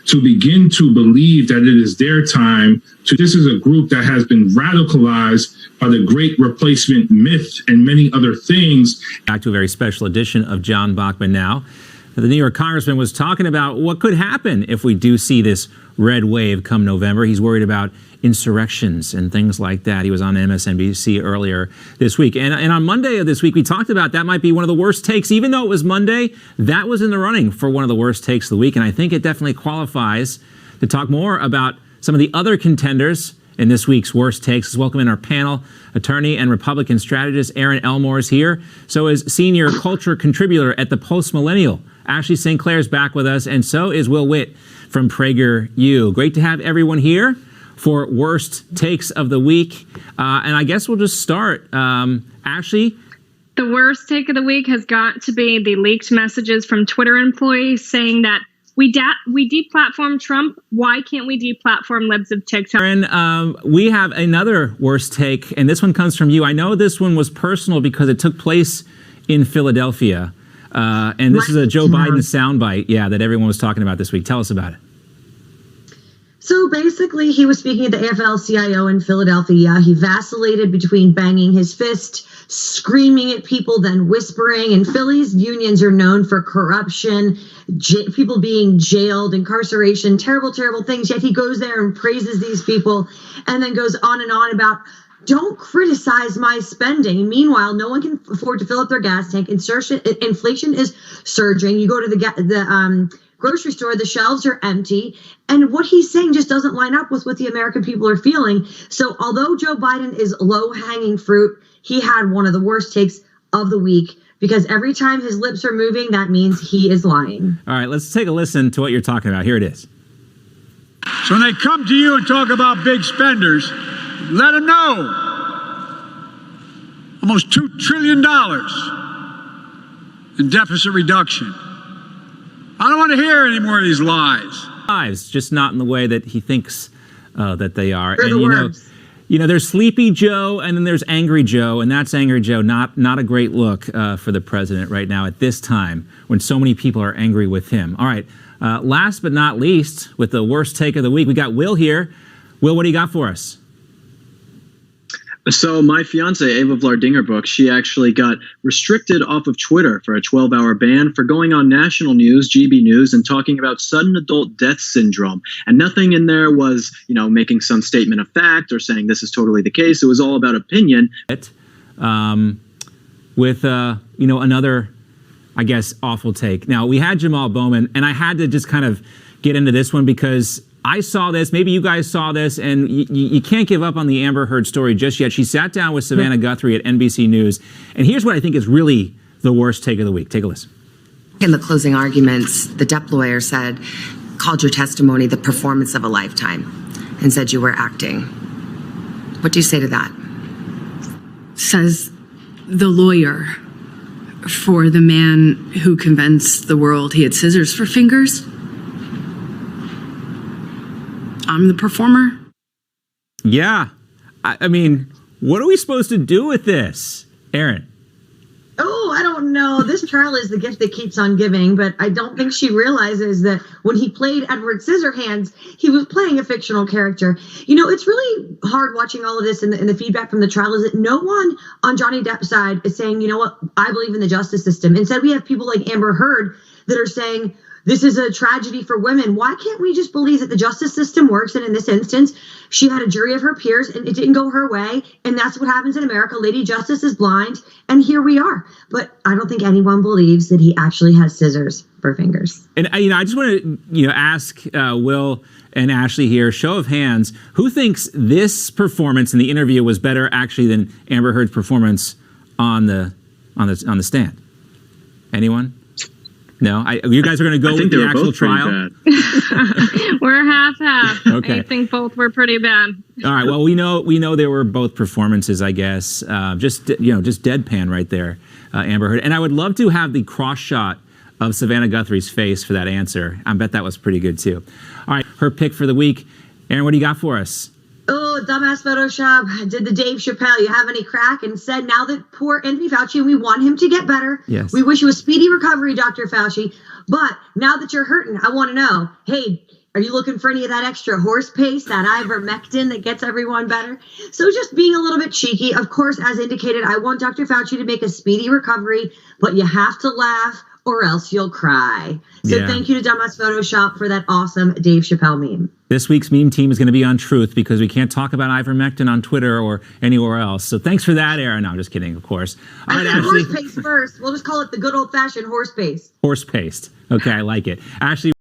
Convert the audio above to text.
to begin to believe that it is their time. This is a group that has been radicalized by the great replacement myth and many other things. Back to a very special edition of John Bachman Now. The New York congressman was talking about what could happen if we do see this red wave come November. He's worried about insurrections and things like that. He was on MSNBC earlier this week. And on Monday of this week, we talked about that might be one of the worst takes. Even though it was Monday, that was in the running for one of the worst takes of the week. And I think it definitely qualifies to talk more about some of the other contenders in this week's worst takes. Let's welcome in our panel. Attorney and Republican strategist Erin Elmore is here. So is senior culture contributor at the Post Millennial. Ashley St. Clair's back with us, and so is Will Witt from PragerU. Great to have everyone here for worst takes of the week. And I guess we'll just start. Ashley? The worst take of the week has got to be the leaked messages from Twitter employees saying that we deplatform Trump. Why can't we deplatform libs of TikTok? Erin, we have another worst take, and this one comes from you. I know this one was personal because it took place in Philadelphia. And this is a Joe Biden soundbite, that everyone was talking about this week. Tell us about it. So basically, he was speaking at the AFL CIO in Philadelphia. He vacillated between banging his fist, screaming at people, then whispering. And Philly's unions are known for corruption, people being jailed, incarceration, terrible, terrible things. Yet he goes there and praises these people and then goes on and on about, don't criticize my spending. Meanwhile, no one can afford to fill up their gas tank. Inflation is surging. You go to the grocery store, the shelves are empty. And what he's saying just doesn't line up with what the American people are feeling. So although Joe Biden is low-hanging fruit, he had one of the worst takes of the week, because every time his lips are moving, that means he is lying. All right, let's take a listen to what you're talking about. Here it is. So when they come to you and talk about big spenders, let them know. Almost $2 trillion in deficit reduction. I don't want to hear any more of these lies. Lies, just not in the way that he thinks that they are. And you know, there's Sleepy Joe and then there's Angry Joe, and that's Angry Joe. Not a great look for the president right now at this time when so many people are angry with him. All right, last but not least, with the worst take of the week, we got Will here. Will, what do you got for us? So my fiance, Ava Vlardingerbrook, she actually got restricted off of Twitter for a 12-hour ban for going on national news, GB News, and talking about sudden adult death syndrome. And nothing in there was, making some statement of fact or saying this is totally the case. It was all about opinion. With, another, I guess, awful take. Now, we had Jamal Bowman, and I had to just kind of get into this one because I saw this, maybe you guys saw this, and you can't give up on the Amber Heard story just yet. She sat down with Savannah Guthrie at NBC News, and here's what I think is really the worst take of the week. Take a listen. In the closing arguments, the Depp lawyer called your testimony the performance of a lifetime and said you were acting. What do you say to that? Says the lawyer for the man who convinced the world he had scissors for fingers. I'm the performer. Yeah. I mean, what are we supposed to do with this? Erin? Oh, I don't know. This trial is the gift that keeps on giving, but I don't think she realizes that when he played Edward Scissorhands, he was playing a fictional character. It's really hard watching all of this, and the feedback from the trial is that no one on Johnny Depp's side is saying, you know what, I believe in the justice system. Instead, we have people like Amber Heard that are saying, this is a tragedy for women. Why can't we just believe that the justice system works? And in this instance, she had a jury of her peers and it didn't go her way. And that's what happens in America. Lady Justice is blind. And here we are. But I don't think anyone believes that he actually has scissors for fingers. And, I just want to, ask Will and Ashley here, show of hands, who thinks this performance in the interview was better actually than Amber Heard's performance on the stand? Anyone? No, you guys are going to go with the actual trial. We're half. Okay. I think both were pretty bad. All right. Well, we know they were both performances, I guess. Just deadpan right there, Amber Heard. And I would love to have the cross shot of Savannah Guthrie's face for that answer. I bet that was pretty good too. All right, her pick for the week. Erin, what do you got for us? Oh, dumbass Photoshop did the Dave Chappelle, you have any crack, and said now that poor Anthony Fauci, we want him to get better. Yes. We wish you a speedy recovery, Dr. Fauci. But now that you're hurting, I want to know, hey, Are you looking for any of that extra horse paste, that ivermectin that gets everyone better? So just being a little bit cheeky. Of course, as indicated, I want Dr. Fauci to make a speedy recovery, but you have to laugh or else you'll cry. So Thank you to Dumbass Photoshop for that awesome Dave Chappelle meme. This week's meme team is going to be on Truth because we can't talk about ivermectin on Twitter or anywhere else. So thanks for that, Erin. No, I'm just kidding, of course. All right, Ashley. Horse paste first. We'll just call it the good old-fashioned horse paste. Horse paste. Okay, I like it. Ashley.